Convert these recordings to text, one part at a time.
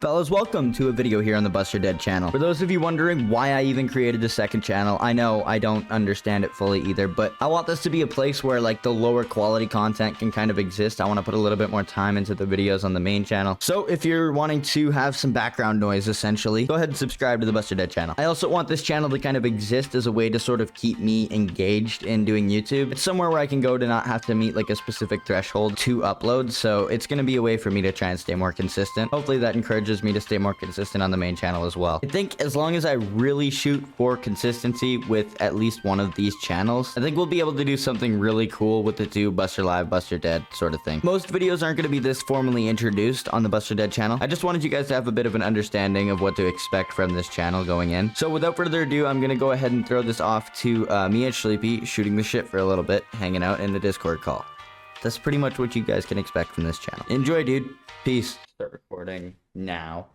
Fellas, welcome to a video here on the Buster Dead channel. For those of you wondering why I even created a second channel, I know I don't understand it fully either, but I want this to be a place where like the lower quality content can kind of exist. I want to put a little bit more time into the videos on the main channel. So if you're wanting to have some background noise, essentially, go ahead and subscribe to the Buster Dead channel. I also want this channel to kind of exist as a way to sort of keep me engaged in doing YouTube. It's somewhere where I can go to not have to meet like a specific threshold to upload, so it's going to be a way for me to try and stay more consistent. Hopefully that encourages me to stay more consistent on the main channel as well. I think as long as I really shoot for consistency with at least one of these channels, I think we'll be able to do something really cool with the two Buster Live, Buster Dead sort of thing. Most videos aren't going to be this formally introduced on the Buster Dead channel. I just wanted you guys to have a bit of an understanding of what to expect from this channel going in. So without further ado, I'm going to go ahead and throw this off to me and Sleepy shooting the shit for a little bit, hanging out in the Discord call. That's pretty much what you guys can expect from this channel. Enjoy, dude. Peace. Start recording now.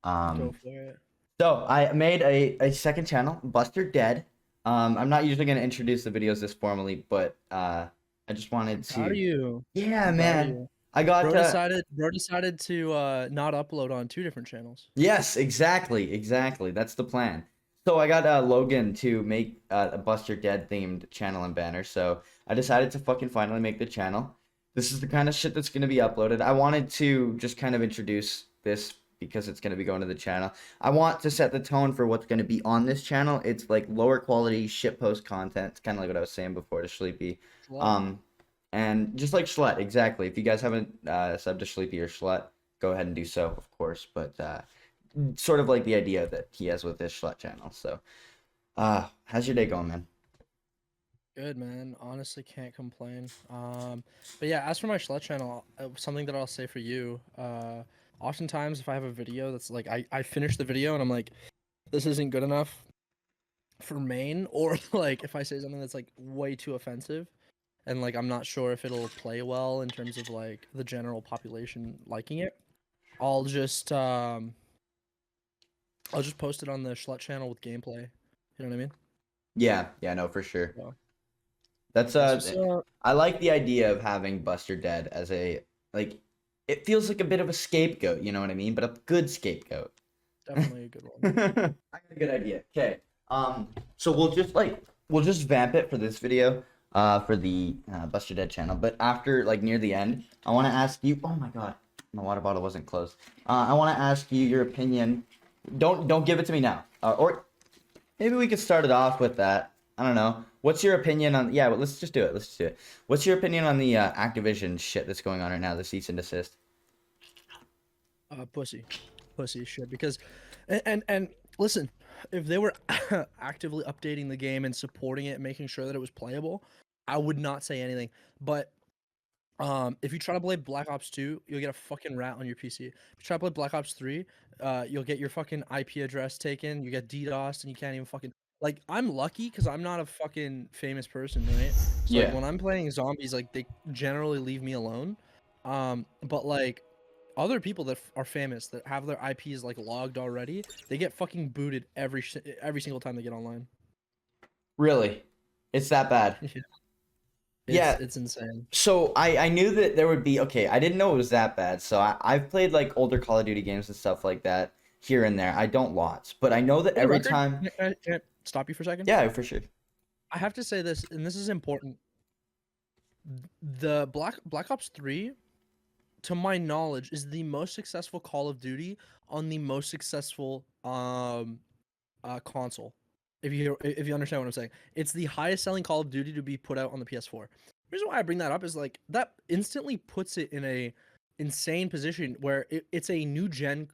Go for it. So I made a second channel, Buster Dead. I'm not usually going to introduce the videos this formally, but I just wanted to. How are you? Yeah, How man. are you? I got Bro decided to not upload on 2 different channels. Yes, exactly. That's the plan. So I got Logan to make a Buster Dead themed channel and banner. So I decided to fucking finally make the channel. This is the kind of shit that's going to be uploaded. I wanted to just kind of introduce this because it's going to be going to the channel. I want to set the tone for what's going to be on this channel. It's like lower quality shitpost content. It's kind of like what I was saying before to Sleepy. And just like chlut, exactly. If you guys haven't subbed to Sleepy or chlut, go ahead and do so, of course. But sort of like the idea that he has with this chlut channel. So how's your day going, man? Good, man. Honestly, can't complain. But yeah, as for my chlut channel, something that I'll say for you, oftentimes if I have a video that's like, I finish the video and I'm like, this isn't good enough for main, or like if I say something that's like way too offensive and like I'm not sure if it'll play well in terms of like the general population liking it, I'll just post it on the chlut channel with gameplay. You know what I mean? Yeah, no, for sure. Yeah. That's I like the idea of having Buster Dead as a, like, it feels like a bit of a scapegoat, you know what I mean? But a good scapegoat. Definitely a good one. I got a good idea. Okay. So we'll just vamp it for this video, for the Buster Dead channel. But after, like, near the end, I want to ask you. Oh my god, my water bottle wasn't closed. I want to ask you your opinion. Don't give it to me now. Or maybe we could start it off with that. I don't know. What's your opinion on? Yeah, but let's just do it. What's your opinion on the Activision shit that's going on right now? The cease and desist. Pussy shit. Because, and listen, if they were actively updating the game and supporting it, making sure that it was playable, I would not say anything. But if you try to play Black Ops 2, you'll get a fucking rat on your PC. If you try to play Black Ops 3, you'll get your fucking IP address taken. You get DDoSed, and you can't even fucking. Like, I'm lucky because I'm not a fucking famous person, right? So Yeah. like, when I'm playing zombies, like, they generally leave me alone. But like, other people that are famous that have their IPs like logged already, they get fucking booted every single time they get online. Really? It's that bad? Yeah. It's insane. So I knew that there would be, okay, I didn't know it was that bad. So I've played like older Call of Duty games and stuff like that here and there. I don't lots, but I know that every time. Can I stop you for a second? Yeah, for sure. I have to say this, and this is important. The Black Ops 3, to my knowledge, is the most successful Call of Duty on the most successful console. If you understand what I'm saying, it's the highest selling Call of Duty to be put out on the PS4. The reason why I bring that up is like that instantly puts it in a insane position where it's a new gen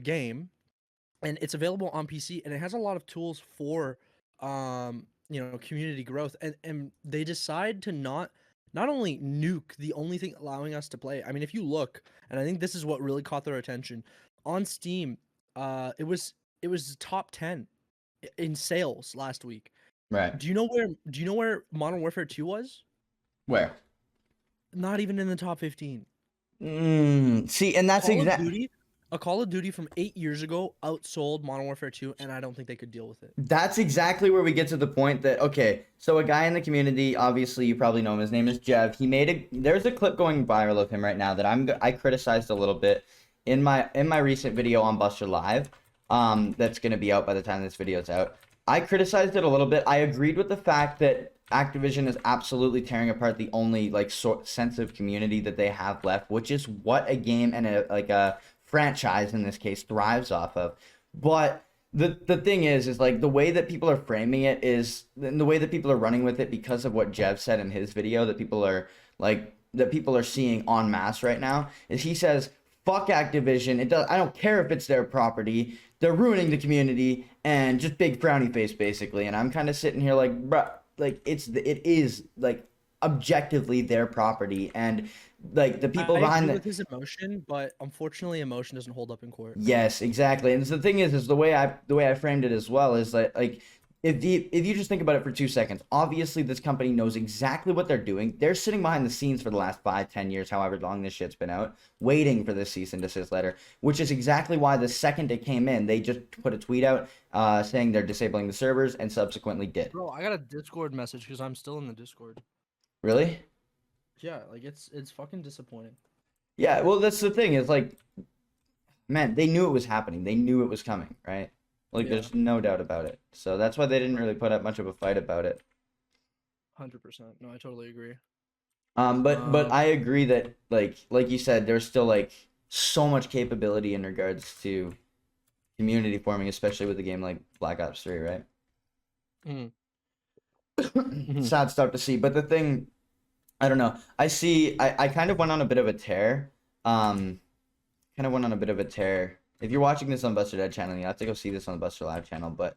game, and it's available on PC, and it has a lot of tools for community growth, and they decide to not only nuke the only thing allowing us to play. I mean, if you look, and I think this is what really caught their attention on Steam, it was top 10 in sales last week. Right. Do you know where Modern Warfare 2 was? Where? Not even in the top 15. See, and that's exactly. A Call of Duty from 8 years ago outsold Modern Warfare 2, and I don't think they could deal with it. That's exactly where we get to the point that, okay, so a guy in the community, obviously you probably know him, his name is Jev. There's a clip going viral of him right now that I criticized a little bit. in my recent video on Buster Live, that's gonna be out by the time this video is out. I criticized it a little bit. I agreed with the fact that Activision is absolutely tearing apart the only like sense of community that they have left, which is what a game and a franchise in this case thrives off of. But the thing is like the way that people are framing it is, and the way that people are running with it because of what Jev said in his video, that people are seeing en masse right now, is he says, fuck Activision. I don't care if it's their property. They're ruining the community, and just big frowny face basically. And I'm kind of sitting here like, bruh, like it is like objectively their property, and like the people I behind agree the with his emotion, but unfortunately, emotion doesn't hold up in court. Yes, exactly. And the thing is the way I framed it as well is that like if you just think about it for 2 seconds, obviously this company knows exactly what they're doing. They're sitting behind the scenes for the last 5-10 years, however long this shit's been out, waiting for this cease and desist letter, which is exactly why the second it came in, they just put a tweet out saying they're disabling the servers, and subsequently did. Bro, I got a Discord message because I'm still in the Discord. Really? Yeah, like it's fucking disappointing. Yeah, well, that's the thing. Is like, man, they knew it was happening. They knew it was coming, right? Like, Yeah. there's no doubt about it. So that's why they didn't really put up much of a fight about it. 100%. No, I totally agree. But I agree that like you said, there's still like so much capability in regards to community forming, especially with a game like Black Ops 3, right? Sad stuff to see. But the thing, I don't know. I kind of went on a bit of a tear. If you're watching this on Buster Dead channel, you have to go see this on the Buster Live channel. But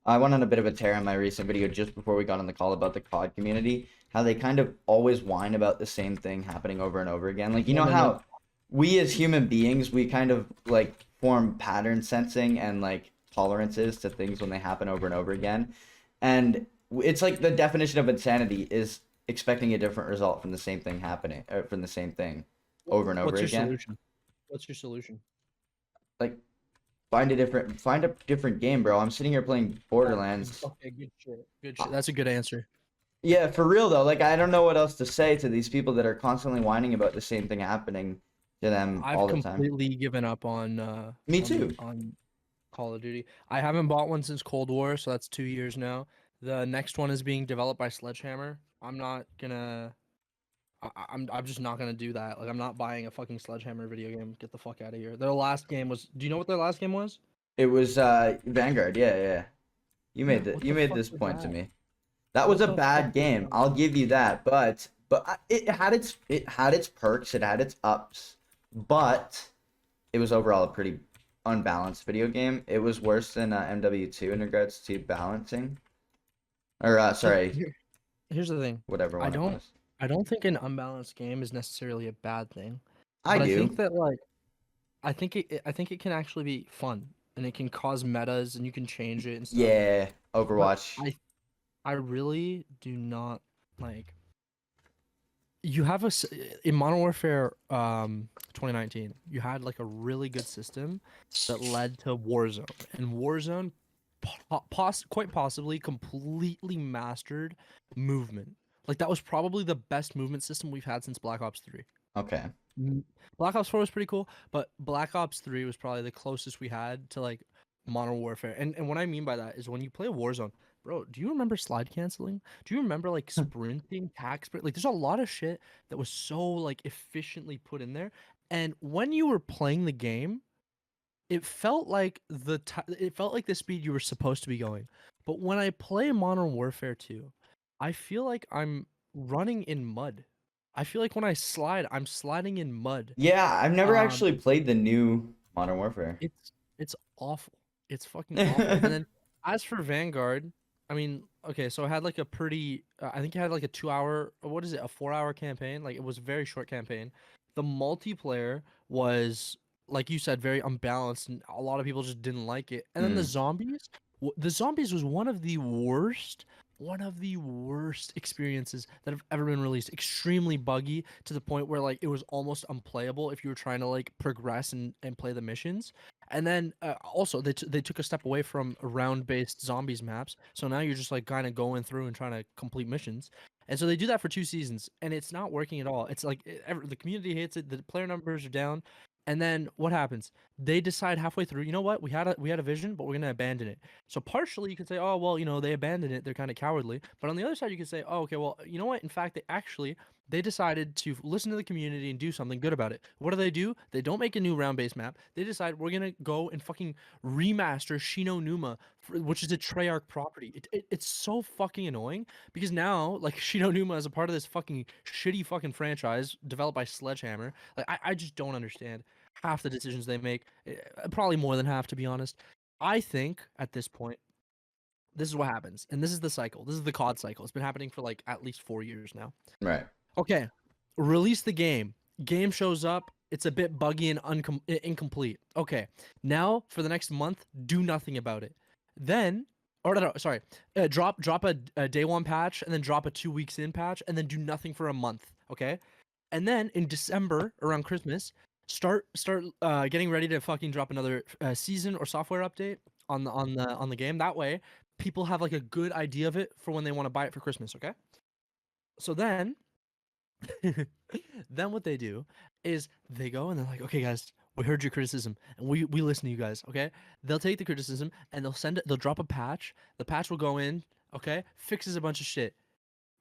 I went on a bit of a tear in my recent video just before we got on the call about the COD community, how they kind of always whine about the same thing happening over and over again. Like, you know how we as human beings, we kind of like form pattern sensing and like tolerances to things when they happen over and over again. And it's like the definition of insanity is expecting a different result from the same thing happening, or from the same thing over and over What's your again. solution? What's your solution? Like, find a different game, bro. I'm sitting here playing Borderlands. Okay, good shit. Good shit. That's a good answer. Yeah, for real though. Like, I don't know what else to say to these people that are constantly whining about the same thing happening to them all the I've time. completely given up on Me too. on Call of Duty. I haven't bought one since Cold War, so that's 2 years now. The next one is being developed by Sledgehammer. I'm not gonna I'm just not gonna do that. Like, I'm not buying a fucking Sledgehammer video game. Get the fuck out of here. Their last game was, do you know what their last game was? It was Vanguard. Yeah. You made What you the made fuck this was point to that? me. That was What a the bad fuck was game. that? I'll give you that. But it had its perks. It had its ups. But it was overall a pretty unbalanced video game. It was worse than MW2 in regards to balancing. Or sorry, Here's the thing. whatever one it was. I don't think an unbalanced game is necessarily a bad thing. I But do. I think that like I think it can actually be fun, and it can cause metas, and you can change it and stuff. Yeah, But Overwatch. I really do not like. You have in Modern Warfare 2019, you had like a really good system that led to Warzone, and Warzone quite possibly completely mastered movement. Like, that was probably the best movement system we've had since Black Ops 3. Okay. Black Ops 4 was pretty cool, but Black Ops 3 was probably the closest we had to like Modern Warfare. And what I mean by that is, when you play Warzone, bro, do you remember slide canceling? Do you remember like sprinting, tac sprint? Like, there's a lot of shit that was so like efficiently put in there. And when you were playing the game, it felt like it felt like the speed you were supposed to be going. But when I play Modern Warfare 2, I feel like I'm running in mud. I feel like when I slide, I'm sliding in mud. Yeah, I've never Um, actually played the new Modern Warfare. It's awful. It's fucking awful. And then as for Vanguard, I mean, okay, so I had like a pretty, I think it had like a 2 hour, what is it, a 4 hour campaign? Like, it was a very short campaign. The multiplayer was, like you said, very unbalanced, and a lot of people just didn't like it. And then the zombies was one of the worst experiences that have ever been released. Extremely buggy, to the point where like it was almost unplayable if you were trying to like progress and play the missions. And then also they took a step away from round-based zombies maps, so now you're just like kind of going through and trying to complete missions. And so they do that for 2 seasons, and it's not working at all. It's like the community hates it. The player numbers are down. And then what happens? They decide halfway through, you know what? We had a vision, but we're gonna abandon it. So partially you could say, oh well, they abandoned it. They're kind of cowardly. But on the other side, you could say, oh okay, well, you know what? In fact, they decided to listen to the community and do something good about it. What do? They don't make a new round-based map. They decide we're gonna go and fucking remaster Shino Numa, which is a Treyarch property. It's so fucking annoying because now like Shino Numa is a part of this fucking shitty fucking franchise developed by Sledgehammer. Like I just don't understand half the decisions they make. Probably more than half, to be honest. I think at this point, this is what happens, and this is the cycle. This is the COD cycle. It's been happening for like at least 4 years now. Right. Okay, release the game. Game shows up. It's a bit buggy and incomplete. Okay, now for the next month, do nothing about it. Then, or no, sorry, drop a day one patch and then drop a 2 weeks in patch and then do nothing for a month. Okay, and then in December around Christmas, start getting ready to fucking drop another season or software update on the game. That way, people have like a good idea of it for when they want to buy it for Christmas. Okay, so then. Then what they do is they go and they're like, okay, guys, we heard your criticism and we listen to you guys. Okay, they'll take the criticism and they'll drop a patch. The patch will go in, okay, fixes a bunch of shit,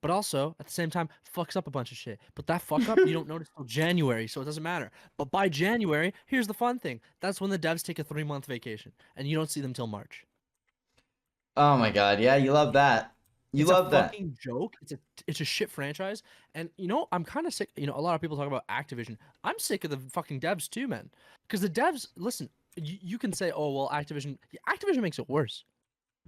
but also at the same time fucks up a bunch of shit. But that fuck up you don't notice till January, so it doesn't matter. But by January, here's the fun thing: that's when the devs take a 3-month vacation and you don't see them till March. Oh my god, yeah, you love that. You love that. It's a fucking joke. It's a shit franchise. And I'm kind of sick. A lot of people talk about Activision. I'm sick of the fucking devs too, man. Because the devs, listen, you can say, oh well, Activision makes it worse.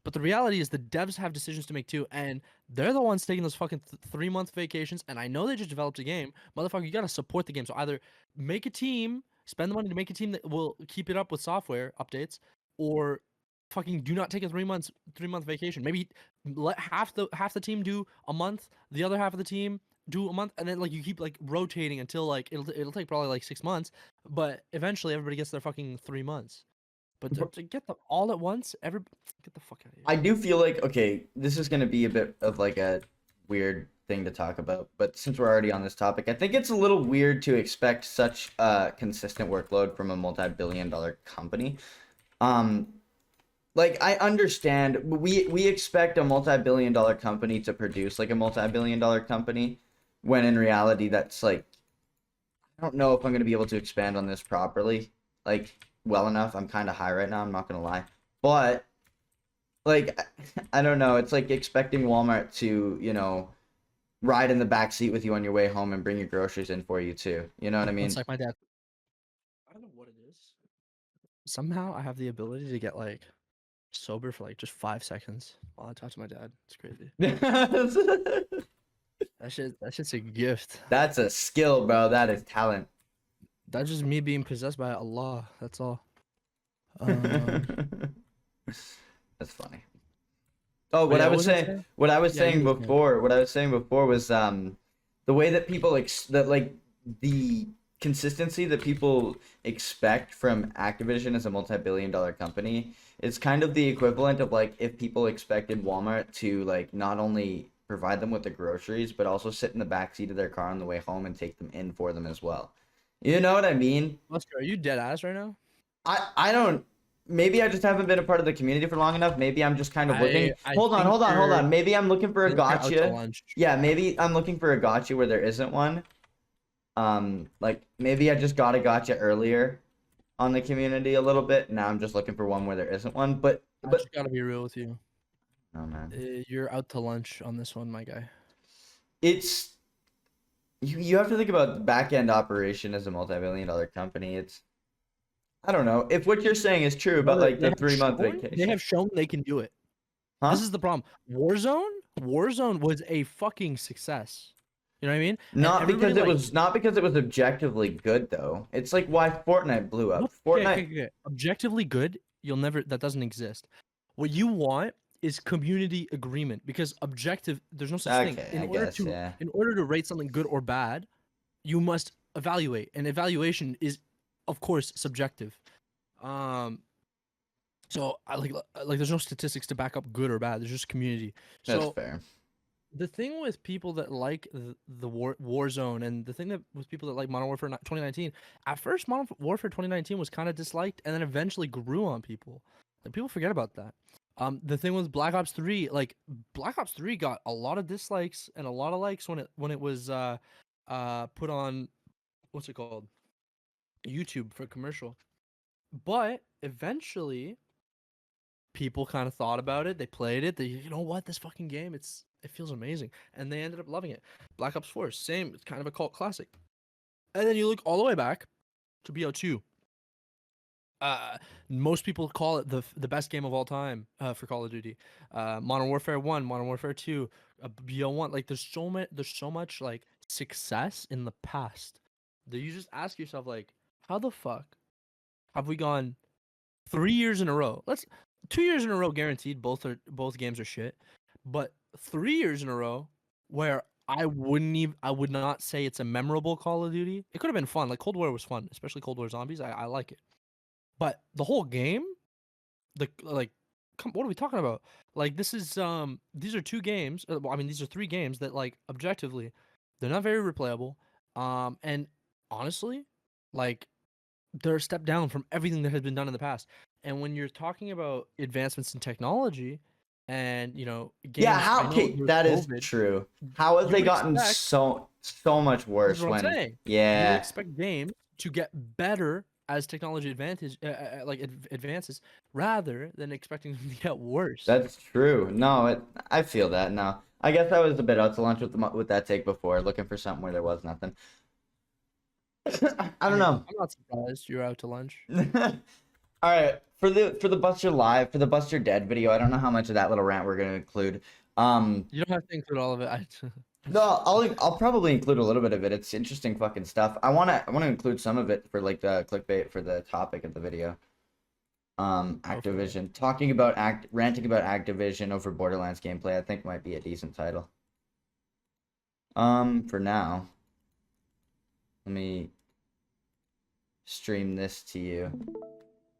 But the reality is the devs have decisions to make too, and they're the ones taking those fucking 3-month vacations. And I know they just developed a game, motherfucker. You gotta support the game. So either make a team, spend the money to make a team that will keep it up with software updates, or fucking do not take a 3-month vacation. Maybe let half the team do a month, the other half of the team do a month, and then like you keep like rotating until like it'll take probably like 6 months, but eventually everybody gets their fucking 3 months. But to get them all at once, get the fuck out of here. I do feel like, okay, this is gonna be a bit of like a weird thing to talk about, but since we're already on this topic, I think it's a little weird to expect such a consistent workload from a multi-billion-dollar company. Like, I understand, we expect a multi-billion-dollar company to produce like a multi-billion-dollar company, when in reality that's like, I don't know if I'm gonna be able to expand on this properly, like, well enough. I'm kind of high right now, I'm not gonna lie, but like, I don't know, it's like expecting Walmart to, ride in the back seat with you on your way home and bring your groceries in for you too. You know what I mean? It's like my dad. I don't know what it is. Somehow I have the ability to get like sober for like just 5 seconds while I talk to my dad. It's crazy. That shit's a gift. That's a skill, bro. That is talent. That's just me being possessed by Allah. That's all. That's funny. Oh, what I was saying before was the way that people the consistency that people expect from Activision as a multi-billion-dollar company is kind of the equivalent of like if people expected Walmart to like not only provide them with the groceries but also sit in the backseat of their car on the way home and take them in for them as well. You know what I mean? Buster, are you dead ass right now? I don't. Maybe I just haven't been a part of the community for long enough. Maybe I'm just kind of looking. Hold on. Maybe I'm looking for a gotcha. Yeah, maybe I'm looking for a gotcha where there isn't one. Like maybe I just got a gotcha earlier on the community a little bit. Now I'm just looking for one where there isn't one. But I just gotta be real with you. Oh man, you're out to lunch on this one, my guy. It's you have to think about the back end operation as a multi-billion-dollar company. It's, I don't know if what you're saying is true about like the 3-month vacation. They have shown they can do it. Huh? This is the problem. Warzone was a fucking success. You know what I mean? Not because it was objectively good though. It's like why Fortnite blew up. Okay. Objectively good, that doesn't exist. What you want is community agreement, because objective, there's no such thing. In order to rate something good or bad, you must evaluate, and evaluation is of course subjective. So I like there's no statistics to back up good or bad. There's just community. That's fair. the thing with people that like the Warzone, and the thing that with people that like Modern Warfare 2019, at first Modern Warfare 2019 was kind of disliked, and then eventually grew on people. Like people forget about that. The thing with Black Ops 3, like Black Ops 3 got a lot of dislikes and a lot of likes when it was put on, what's it called, YouTube for commercial. But eventually people kind of thought about it, they played it, you know what, this fucking game, it feels amazing, and they ended up loving it. Black Ops 4, same, it's kind of a cult classic. And then you look all the way back to BO2. Most people call it the best game of all time for Call of Duty. Modern Warfare 1, Modern Warfare 2, BO1. Like there's so much like success in the past that you just ask yourself, like, how the fuck have we gone 3 years in a row? 2 years in a row guaranteed, both games are shit. But 3 years in a row where I would not say it's a memorable Call of Duty. It could have been fun. Like Cold War was fun, especially Cold War Zombies. I like it. But the whole game, what are we talking about? Like these are 2 games. I mean, these are 3 games that, like, objectively, they're not very replayable. And honestly, like, they're a step down from everything that has been done in the past. And when you're talking about advancements in technology, and games, Yeah, how that is COVID, true. How have they gotten expect, so much worse? That's what I'm saying. Yeah, you would expect games to get better as technology advances, rather than expecting them to get worse. that's true. No, I feel that. No, I guess I was a bit out to lunch with that take before, looking for something where there was nothing. I don't know. I'm not surprised you're out to lunch. All right, for the Buster Live, for the Buster Dead video, I don't know how much of that little rant we're gonna include. You don't have to include all of it. No, I'll probably include a little bit of it. It's interesting fucking stuff. I wanna include some of it for like the clickbait for the topic of the video. Activision ranting about Activision over Borderlands gameplay, I think might be a decent title. For now, let me stream this to you.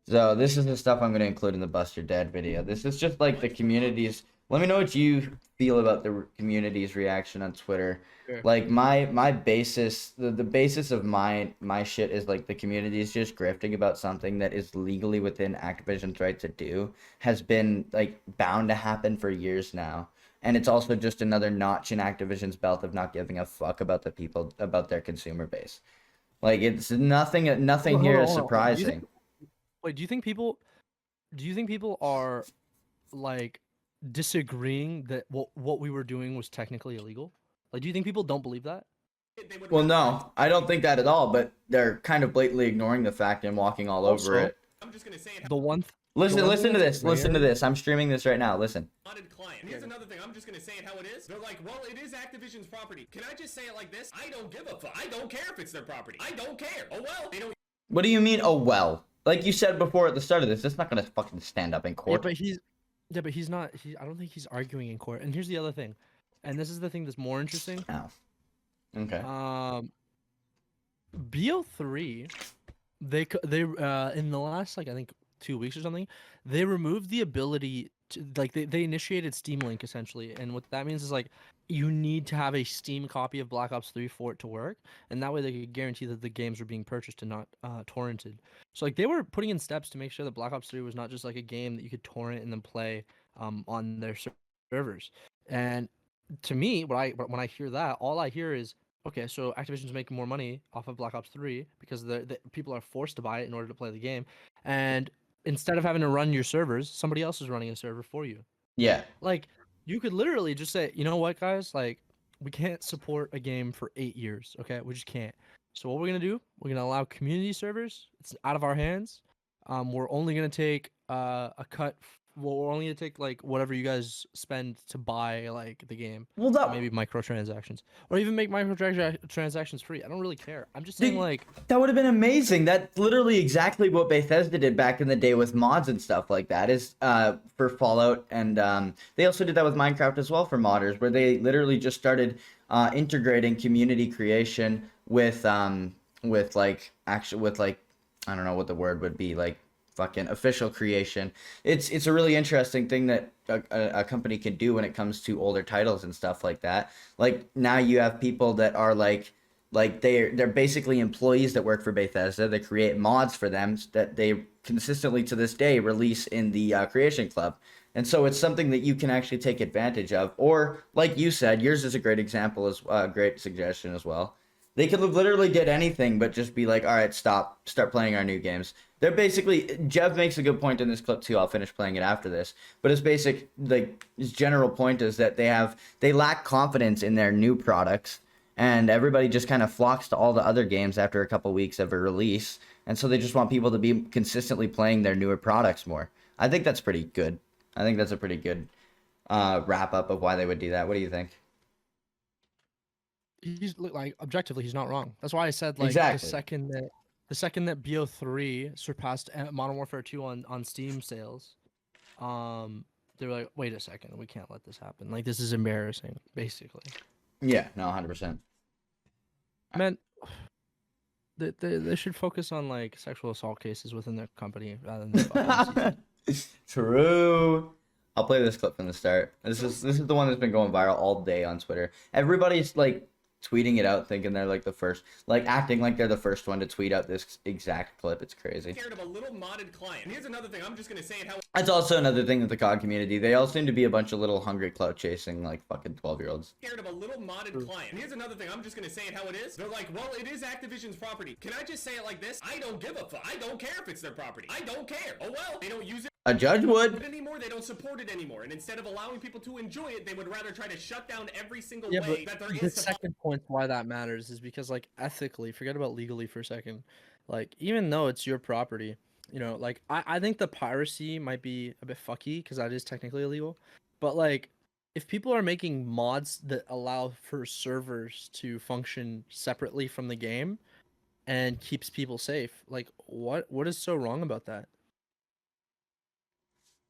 So this is the stuff I'm going to include in the Buster Dead video. This is just like the community's. Let me know what you feel about the community's reaction on Twitter. Sure. Like my basis, the basis of my shit is like the community is just grifting about something that is legally within Activision's right to do, has been like bound to happen for years now. And it's also just another notch in Activision's belt of not giving a fuck about the people, about their consumer base. Like it's nothing here is surprising. Wait, do you think people are like disagreeing that what we were doing was technically illegal? Like, do you think people don't believe that? Well, no, I don't think that at all, but they're kind of blatantly ignoring the fact and walking all over it. I'm just gonna say it. Listen to this. Listen to this. I'm streaming this right now. Listen. Client. Here's another thing. I'm just gonna say it how it is. They're like, well, it is Activision's property. Can I just say it like this? I don't give a fuck. I don't care if it's their property. I don't care. Oh well. They don't. What do you mean? Oh well. Like you said before at the start of this, it's not gonna fucking stand up in court. But he's not. I don't think he's arguing in court. And here's the other thing, and this is the thing that's more interesting. Oh. Okay. BO3, they in the last, like, I think 2 weeks or something, they removed the ability to, like, they initiated Steam Link essentially, and what that means is, like, you need to have a Steam copy of Black Ops 3 for it to work, and that way they could guarantee that the games were being purchased and not torrented. So, like, they were putting in steps to make sure that Black Ops 3 was not just like a game that you could torrent and then play on their servers. And to me, when I hear that, all I hear is, okay, so Activision's making more money off of Black Ops 3 because the people are forced to buy it in order to play the game, and instead of having to run your servers, somebody else is running a server for you. Yeah. Like, you could literally just say, you know what, guys? Like, we can't support a game for 8 years, okay? We just can't. So what we're going to do, we're going to allow community servers. It's out of our hands. We're only going to take a cut. Well, we're only going to take, like, whatever you guys spend to buy, like, the game. Well, that maybe microtransactions. Or even make microtransactions free. I don't really care. I'm just saying, like... That would have been amazing. That's literally exactly what Bethesda did back in the day with mods and stuff like that, is for Fallout. And they also did that with Minecraft as well for modders, where they literally just started integrating community creation with I don't know what the word would be, like fucking official creation. It's a really interesting thing that a company can do when it comes to older titles and stuff like that. Like now you have people that are like they're basically employees that work for Bethesda. They create mods for them that they consistently to this day release in the Creation Club. And so it's something that you can actually take advantage of. Or like you said, yours is a great example, as a great suggestion as well. They could have literally did anything but just be like, all right, start playing our new games. They're basically, Jeff makes a good point in this clip too. I'll finish playing it after this. But his general point is that they lack confidence in their new products, and everybody just kind of flocks to all the other games after a couple weeks of a release. And so they just want people to be consistently playing their newer products more. I think that's pretty good. I think that's a pretty good wrap up of why they would do that. What do you think? He's like objectively, he's not wrong. That's why I said like Exactly. the second that BO3 surpassed Modern Warfare 2 on Steam sales, they were like, wait a second, we can't let this happen. Like this is embarrassing, basically. Yeah, no, 100%. Man, they should focus on like sexual assault cases within their company rather than fucking True. I'll play this clip from the start. This is the one that's been going viral all day on Twitter. Everybody's like tweeting it out, thinking they're like the first, like acting like they're the first one to tweet out this exact clip. It's crazy. Scared of a little modded client. And here's another thing. I'm just gonna say it how. That's also another thing with the COD community. They all seem to be a bunch of little hungry clout chasing like fucking 12-year-olds. Scared of a little modded client. And here's another thing. I'm just gonna say it how it is. They're like, well, it is Activision's property. Can I just say it like this? I don't give a fuck. I don't care if it's their property. I don't care. Oh well, they don't use it A judge would. anymore. They don't support it anymore. And instead of allowing people to enjoy it, they would rather try to shut down every single way that there the is. second point why that matters is because like ethically, forget about legally for a second. Like even though it's your property, you know, like I think the piracy might be a bit fucky because that is technically illegal. But like if people are making mods that allow for servers to function separately from the game and keeps people safe, like what is so wrong about that?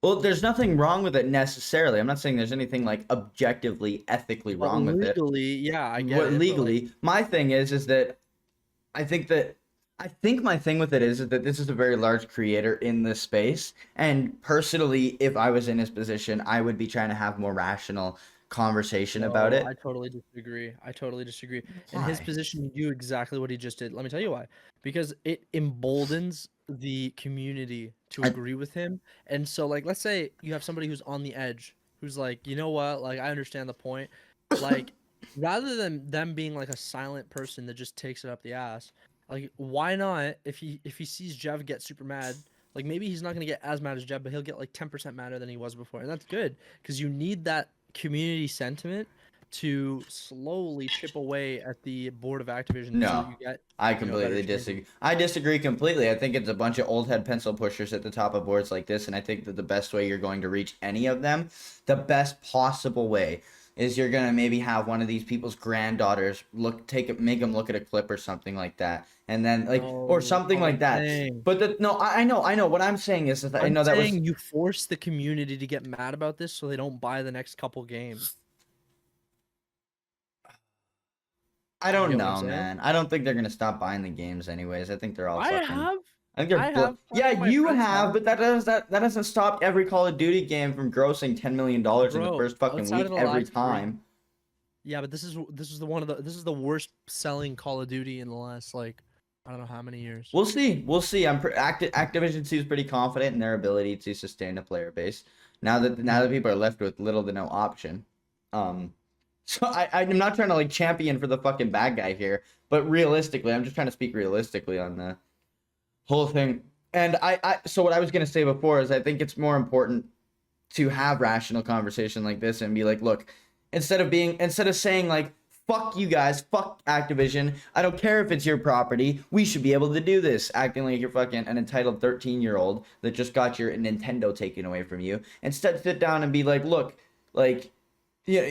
Well, there's nothing wrong with it necessarily. I'm not saying there's anything like objectively, ethically wrong with it. Legally, yeah, I get it. Legally, my thing is that I think my thing with it is that this is a very large creator in this space, and personally, if I was in his position, I would be trying to have more rational conversation about it. I totally disagree. In his Why? position, you do exactly what he just did. Let me tell you why. Because it emboldens the community to agree with him. And so, like, let's say you have somebody who's on the edge, who's like, you know what? Like, I understand the point. Like, rather than them being like a silent person that just takes it up the ass, like, why not? If he sees Jev get super mad, like maybe he's not gonna get as mad as Jev, but he'll get like 10% madder than he was before, and that's good because you need that community sentiment to slowly chip away at the board of Activision. No, so you get, I completely better disagree. I disagree completely. I think it's a bunch of old head pencil pushers at the top of boards like this, and I think that the best way you're going to reach any of them, the best possible way, is you're gonna maybe have one of these people's granddaughters make them look at a clip or something like that, and then like or something like that. But I know. What I'm saying is that I know that was you force the community to get mad about this so they don't buy the next couple games. I don't You know what know, I'm saying? man. I don't think they're gonna stop buying the games anyways. I think they're all I fucking. have. I think they're I have. Yeah, My you friends have, have. but that doesn't stop every Call of Duty game from grossing $10 million in the Bro, first fucking outside week of the every last three- time. Yeah, but this is the worst selling Call of Duty in the last like I don't know how many years. We'll see. Activision seems pretty confident in their ability to sustain a player base. Now that people are left with little to no option. So I'm not trying to like champion for the fucking bad guy here, but realistically, I'm just trying to speak realistically on the whole thing. And so what I was gonna say before is I think it's more important to have rational conversation like this and be like, look, instead of saying like, fuck you guys, fuck Activision, I don't care if it's your property, we should be able to do this, acting like you're fucking an entitled 13-year-old that just got your Nintendo taken away from you. Instead, sit down and be like, look, like, yeah,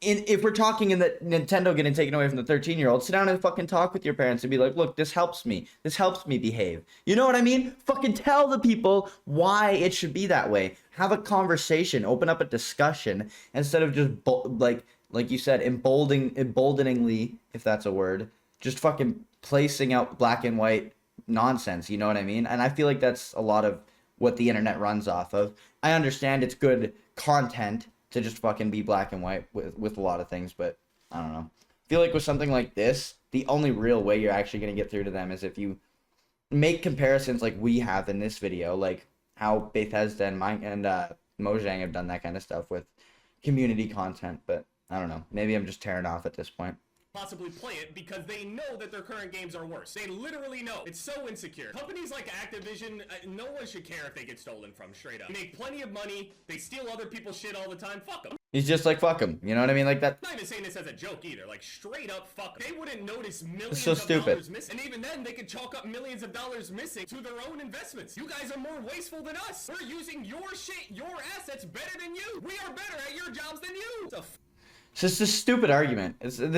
if we're talking in the Nintendo getting taken away from the 13-year-old, sit down and fucking talk with your parents and be like, look, this helps me behave. You know what I mean? Fucking tell the people why it should be that way. Have a conversation, open up a discussion, instead of just, like you said, emboldeningly, if that's a word, just fucking placing out black and white nonsense, you know what I mean? And I feel like that's a lot of what the internet runs off of. I understand it's good content to just fucking be black and white with a lot of things, but I don't know. I feel like with something like this, the only real way you're actually going to get through to them is if you make comparisons like we have in this video, like how Bethesda and Mojang have done that kind of stuff with community content, but I don't know. Maybe I'm just tearing off at this point. Possibly play it because they know that their current games are worse. They literally know. It's so insecure. Companies like Activision, no one should care if they get stolen from, straight up. They make plenty of money. They steal other people's shit all the time. Fuck them. He's just like, fuck him. You know what I mean? Like that. I'm not even saying this as a joke either. Like, straight up, fuck 'em. They wouldn't notice millions so of stupid. dollars missing. And even then, they could chalk up millions of dollars missing to their own investments. You guys are more wasteful than us. We're using your shit, your assets better than you. We are better at your jobs than you. It's just a stupid argument. It's going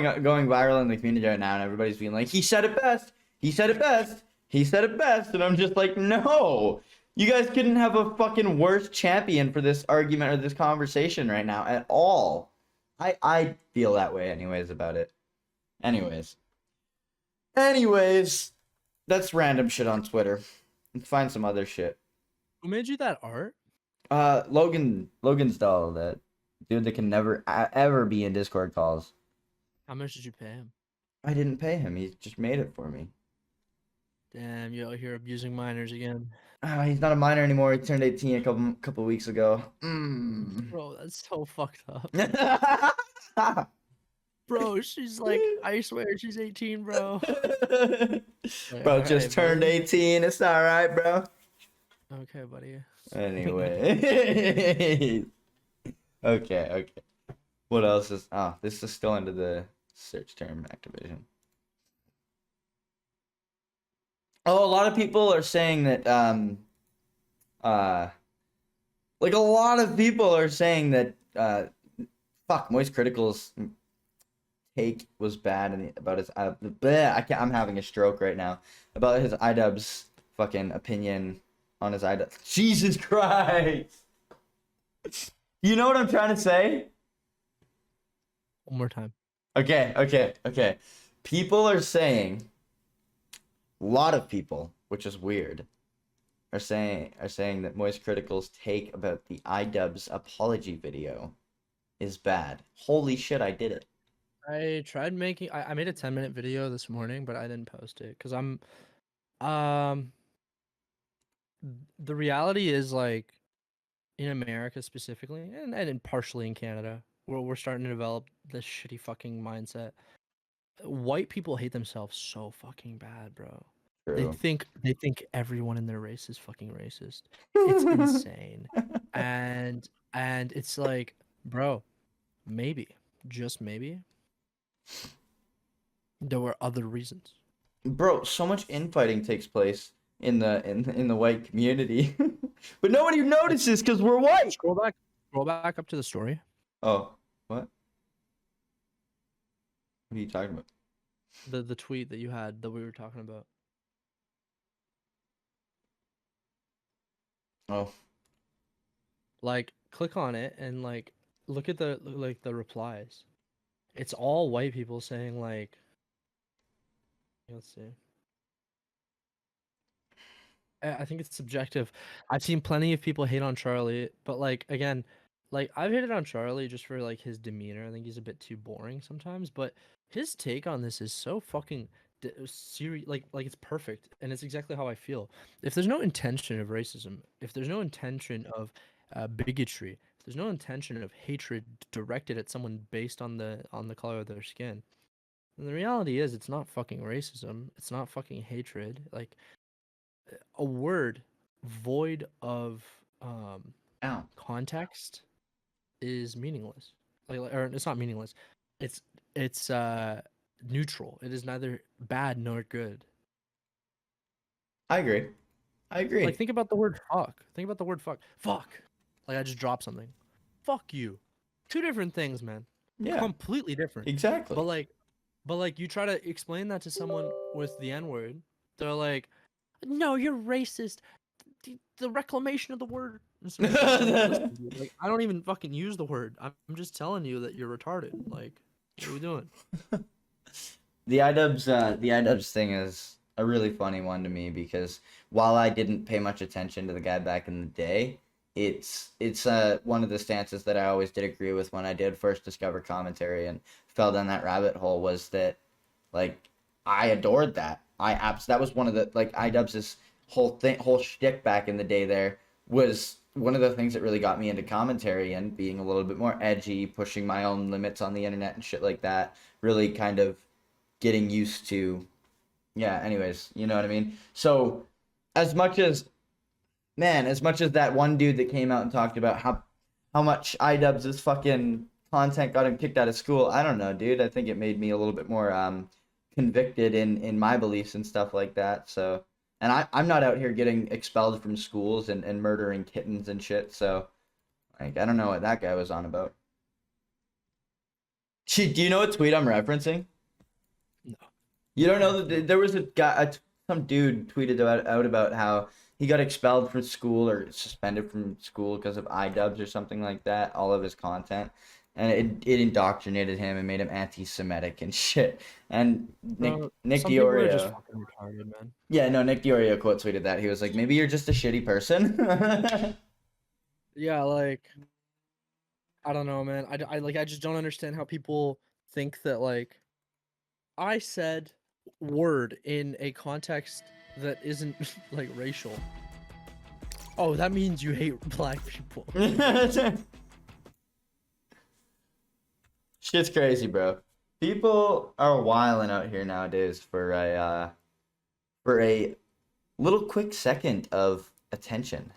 viral in the community right now, and everybody's being like, he said it best. He said it best. He said it best. And I'm just like, no. You guys couldn't have a fucking worse champion for this argument or this conversation right now at all. I feel that way anyways about it. Anyways, that's random shit on Twitter. Let's find some other shit. Who made you that art? Logan's doll, that dude that can never ever be in Discord calls. How much did you pay him? I didn't pay him. He just made it for me. Damn, you out here abusing minors again. He's not a minor anymore. He turned 18 a couple weeks ago. Bro, that's so fucked up. Bro, she's like, I swear she's 18, bro. Bro, just turned 18. It's all right, bro. Okay, buddy. Anyway. Okay. What else is... Oh, this is still under the search term Activision. Oh, a lot of people are saying that, like, a lot of people are saying that, Moist Critical's take was bad and about his, I'm having a stroke right now, about his Idubbz fucking opinion on his Idubbz. Jesus Christ! You know what I'm trying to say? One more time. Okay. People are saying... A lot of people, which is weird, are saying that Moist Critical's take about the Idubbz apology video is bad. Holy shit, I did it. I tried making... I made a 10-minute video this morning, but I didn't post it. Because I'm... The reality is, like, in America specifically, and partially in Canada, where we're starting to develop this shitty fucking mindset. White people hate themselves so fucking bad, bro. True. They think everyone in their race is fucking racist. It's insane. And it's like, bro, maybe, just maybe, there were other reasons. Bro, so much infighting takes place in the white community. But nobody notices because we're white. Scroll back up to the story. Oh, what? What are you talking about? The tweet that you had that we were talking about. Oh. Like, click on it and like look at the replies. It's all white people saying like, let's see. I think it's subjective. I've seen plenty of people hate on Charlie, but like, again, like, I've hated on Charlie just for like his demeanor. I think he's a bit too boring sometimes, but his take on this is so fucking serious. Like it's perfect, and it's exactly how I feel. If there's no intention of racism, if there's no intention of bigotry, if there's no intention of hatred directed at someone based on the color of their skin, then the reality is it's not fucking racism. It's not fucking hatred. Like, a word void of context is meaningless. Or it's not meaningless. It's neutral. It is neither bad nor good. I agree. Like, think about the word fuck. Fuck. Like, I just dropped something. Fuck you. Two different things, man. Yeah. Completely different. Exactly. But like you try to explain that to someone with the N-word, they're like, no, you're racist. The reclamation of the word. Like, I don't even fucking use the word. I'm just telling you that you're retarded. Like, what are we doing? The Idubbz thing is a really funny one to me because while I didn't pay much attention to the guy back in the day, it's one of the stances that I always did agree with when I did first discover commentary and fell down that rabbit hole was that like I adored that. That was one of the like Idubbz's whole shtick back in the day there was one of the things that really got me into commentary and being a little bit more edgy, pushing my own limits on the internet and shit like that, really kind of getting used to, yeah, anyways, you know what I mean? So as much as that one dude that came out and talked about how much Idubbz's fucking content got him kicked out of school, I don't know, dude. I think it made me a little bit more convicted in my beliefs and stuff like that. So, and I'm not out here getting expelled from schools and murdering kittens and shit. So, like, I don't know what that guy was on about. Do you know what tweet I'm referencing? No. You don't know that there was a guy, some dude tweeted out about how he got expelled from school or suspended from school because of Idubbz or something like that, all of his content. And it indoctrinated him and made him anti-Semitic and shit. And Nick Some people are just Diorio. fucking retarded, man. Yeah, no, Nick Diorio quote tweeted that. He was like, maybe you're just a shitty person. Yeah, like, I don't know, man. I just don't understand how people think that, like, I said word in a context that isn't, like, racial. Oh, that means you hate black people. Shit's crazy, bro. People are wilding out here nowadays for a little quick second of attention.